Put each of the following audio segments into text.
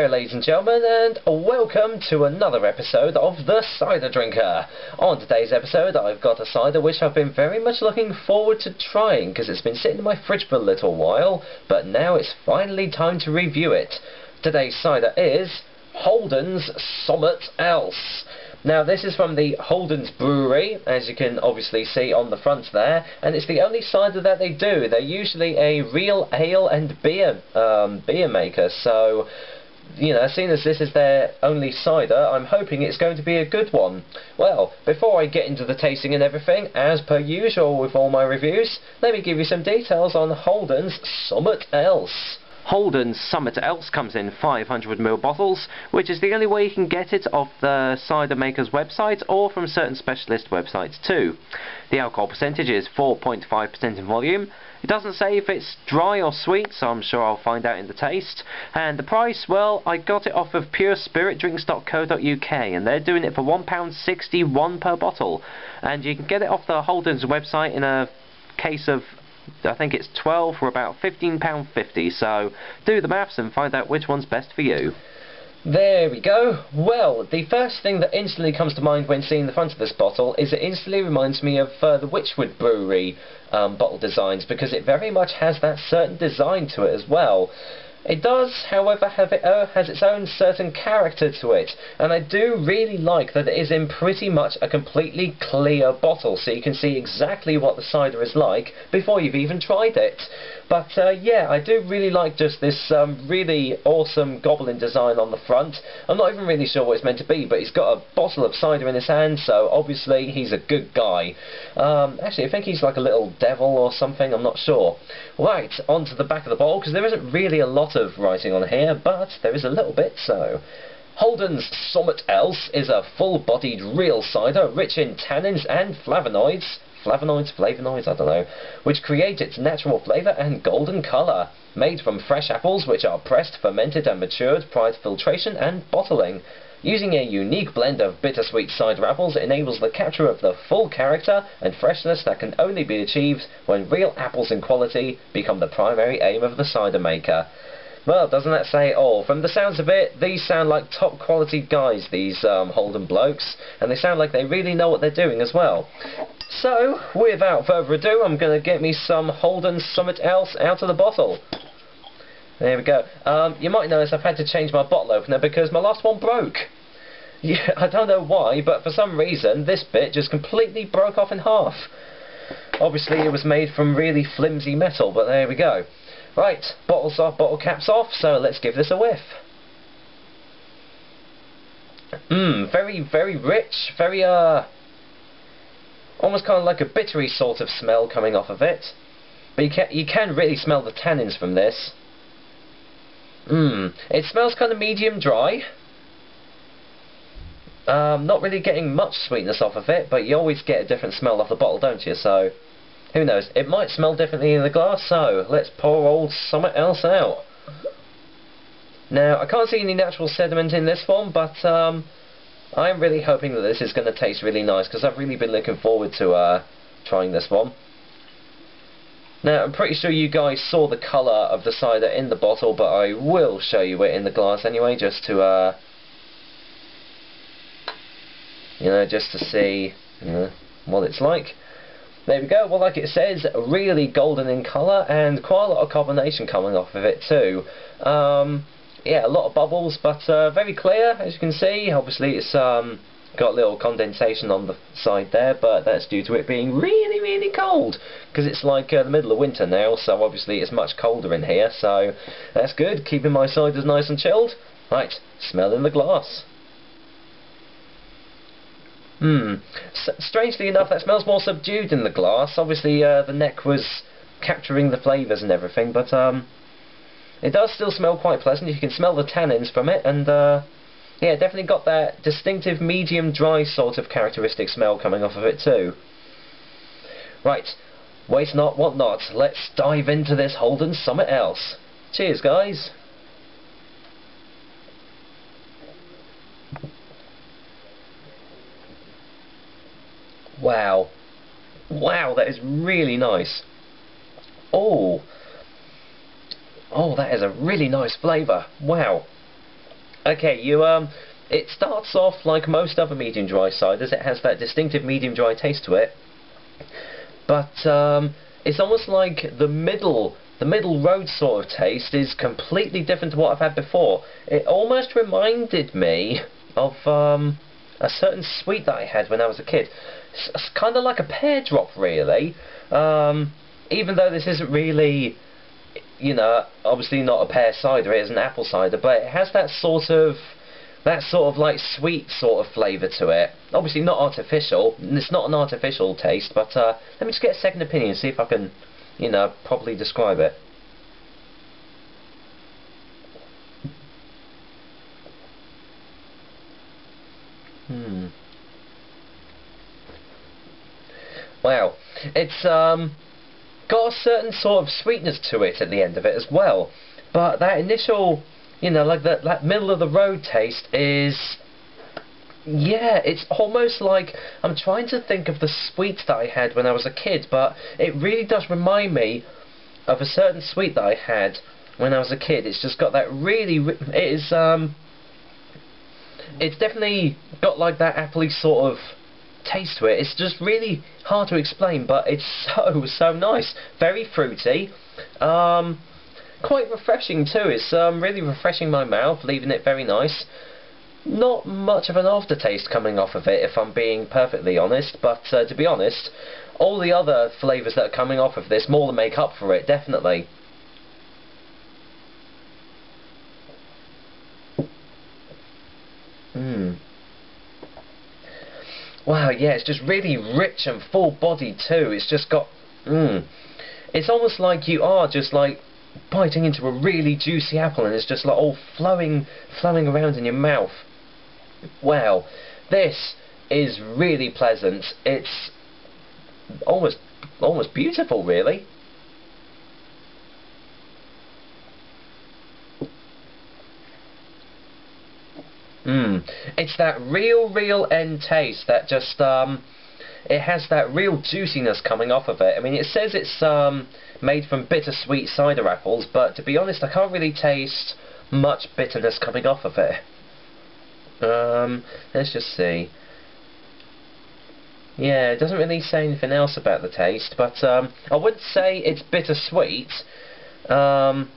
there, ladies and gentlemen, and welcome to another episode of The Cider Drinker. On today's episode, I've got a cider which I've been very much looking forward to trying, because it's been sitting in my fridge for a little while, but now it's finally time to review it. Today's cider is Holden's Summat Else. Now, this is from the Holden's brewery, as you can obviously see on the front there, and it's the only cider that they do. They're usually a real ale and beer maker, so, you know, seeing as this is their only cider, I'm hoping it's going to be a good one. Well, before I get into the tasting and everything, as per usual with all my reviews, let me give you some details on Holden's Summat Else. Holden's Summat Else comes in 500ml bottles, which is the only way you can get it off the cider maker's website or from certain specialist websites too. The alcohol percentage is 4.5% in volume. It doesn't say if it's dry or sweet, so I'm sure I'll find out in the taste. And the price, well, I got it off of purespiritdrinks.co.uk, and they're doing it for £1.61 per bottle. And you can get it off the Holden's website in a case of, I think it's 12 for about £15.50, so do the maths and find out which one's best for you. There we go. Well, the first thing that instantly comes to mind when seeing the front of this bottle is it instantly reminds me of the Witchwood Brewery bottle designs, because it very much has that certain design to it as well. It does, however, has its own certain character to it, and I do really like that it is in pretty much a completely clear bottle, so you can see exactly what the cider is like before you've even tried it. But yeah, I do really like just this really awesome goblin design on the front. I'm not even really sure what it's meant to be, but he's got a bottle of cider in his hand, so obviously he's a good guy. Actually, I think he's like a little devil or something, I'm not sure. Right, onto the back of the bottle, because there isn't really a lot of writing on here, but there is a little bit, so. Holden's Summat Else is a full-bodied real cider rich in tannins and flavonoids, I don't know, which create its natural flavour and golden colour, made from fresh apples which are pressed, fermented and matured prior to filtration and bottling. Using a unique blend of bittersweet cider apples enables the capture of the full character and freshness that can only be achieved when real apples and quality become the primary aim of the cider maker. Well, doesn't that say it all? From the sounds of it, these sound like top quality guys, these Holden blokes, and they sound like they really know what they're doing as well. So, without further ado, I'm going to get me some Holden Summat Else out of the bottle. There we go. You might notice I've had to change my bottle opener because my last one broke. Yeah, I don't know why, but for some reason this bit just completely broke off in half. Obviously it was made from really flimsy metal, but there we go. Right, bottles off, bottle caps off, so let's give this a whiff. Very, very rich, very, almost kind of like a bittery sort of smell coming off of it. But you can really smell the tannins from this. It smells kind of medium dry. Not really getting much sweetness off of it, but you always get a different smell off the bottle, don't you? So, who knows? It might smell differently in the glass, so let's pour old Summat Else out. Now, I can't see any natural sediment in this one, but I'm really hoping that this is going to taste really nice, because I've really been looking forward to trying this one. Now, I'm pretty sure you guys saw the colour of the cider in the bottle, but I will show you it in the glass anyway, just to, you know, just to see, you know, what it's like. There we go. Well, like it says, really golden in colour and quite a lot of carbonation coming off of it too. Yeah, a lot of bubbles, but very clear, as you can see. Obviously, it's got a little condensation on the side there, but that's due to it being really, really cold, because it's like the middle of winter now, so obviously it's much colder in here, so that's good, keeping my ciders nice and chilled. Right, smell in the glass. Strangely enough, that smells more subdued in the glass. Obviously, the neck was capturing the flavours and everything, but it does still smell quite pleasant. You can smell the tannins from it, and yeah, definitely got that distinctive medium dry sort of characteristic smell coming off of it too. Right, wait not, what not, let's dive into this Holden Summat Else. Cheers, guys. Wow. Wow, that is really nice. Oh, that is a really nice flavour. Wow. Okay, it starts off like most other medium dry ciders. It has that distinctive medium dry taste to it, but it's almost like the middle road sort of taste is completely different to what I've had before. It almost reminded me of a certain sweet that I had when I was a kid. It's kind of like a pear drop, really. Even though this isn't really, you know, obviously not a pear cider, it is an apple cider, but it has that sort of like sweet sort of flavour to it. Obviously not artificial. It's not an artificial taste, but let me just get a second opinion and see if I can, you know, properly describe it. Wow, it's got a certain sort of sweetness to it at the end of it as well, but that initial, you know, like that middle of the road taste is, yeah, it's almost like, I'm trying to think of the sweets that I had when I was a kid, but it really does remind me of a certain sweet that I had when I was a kid. It's just got that really, it's definitely got like that appley sort of taste to it. It's just really hard to explain, but it's so nice. Very fruity, quite refreshing too. It's really refreshing my mouth, leaving it very nice. Not much of an aftertaste coming off of it, if I'm being perfectly honest, but to be honest, all the other flavours that are coming off of this more than make up for it, definitely. Wow, yeah, it's just really rich and full-bodied too. It's just got, it's almost like you are just like biting into a really juicy apple, and it's just like all flowing around in your mouth. Wow, this is really pleasant. It's almost beautiful, really. It's that real end taste that just it has that real juiciness coming off of it. I mean, it says it's made from bittersweet cider apples, but to be honest, I can't really taste much bitterness coming off of it. Let's just see. Yeah, it doesn't really say anything else about the taste, but I wouldn't say it's bittersweet, because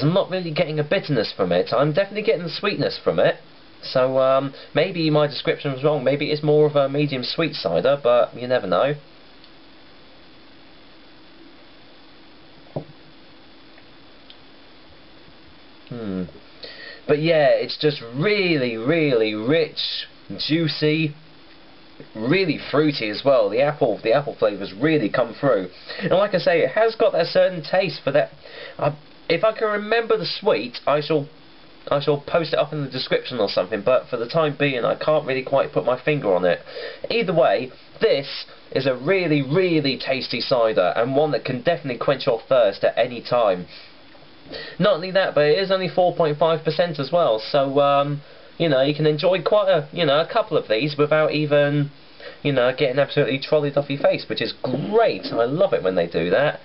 I'm not really getting a bitterness from it. I'm definitely getting the sweetness from it. So maybe my description was wrong. Maybe it's more of a medium sweet cider, but you never know. But yeah, it's just really rich, juicy, really fruity as well. The apple flavours really come through. And like I say, it has got that certain taste for that. If I can remember the sweet, I shall post it up in the description or something, but for the time being I can't really quite put my finger on it. Either way, this is a really tasty cider, and one that can definitely quench your thirst at any time. Not only that, but it is only 4.5% as well, so you know, you can enjoy quite a couple of these without even, you know, getting absolutely trolleyed off your face, which is great. I love it when they do that.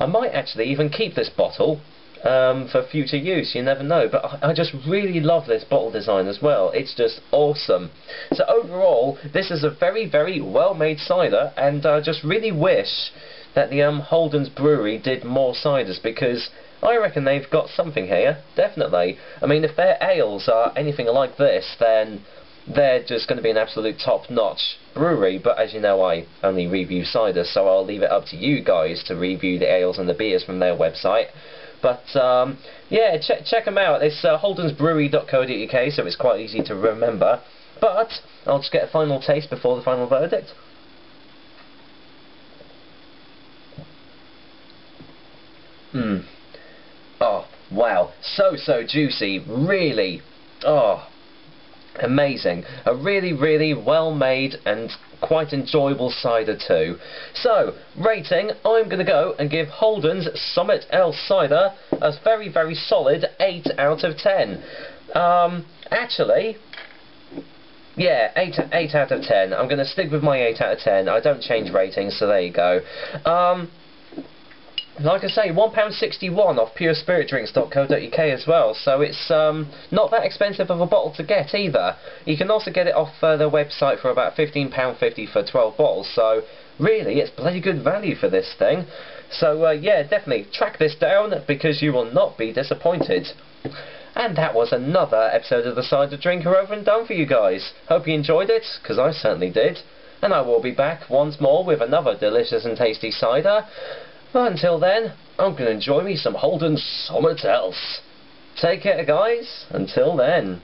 I might actually even keep this bottle for future use, you never know, but I just really love this bottle design as well. It's just awesome. So overall, this is a very well made cider, and I just really wish that the Holden's brewery did more ciders, because I reckon they've got something here, definitely. I mean, if their ales are anything like this, then they're just going to be an absolute top-notch brewery. But as you know, I only review cider, so I'll leave it up to you guys to review the ales and the beers from their website. But yeah, check them out. It's holdensbrewery.co.uk, so it's quite easy to remember. But I'll just get a final taste before the final verdict. Oh, wow. So juicy. Really. Oh, amazing. A really well made and quite enjoyable cider too. So, rating, I'm going to go and give Holden's Summat Ale Cider a very solid 8 out of 10. Actually, yeah, 8 out of 10. I'm going to stick with my 8 out of 10. I don't change ratings, so there you go. like I say, £1.61 off purespiritdrinks.co.uk as well, so it's not that expensive of a bottle to get either. You can also get it off their website for about £15.50 for 12 bottles, so really it's bloody good value for this thing. So yeah, definitely track this down because you will not be disappointed. And that was another episode of the Cider Drinker over and done for you guys. Hope you enjoyed it, because I certainly did. And I will be back once more with another delicious and tasty cider. But until then, I'm going to enjoy me some Holden Summat else. Take care, guys. Until then.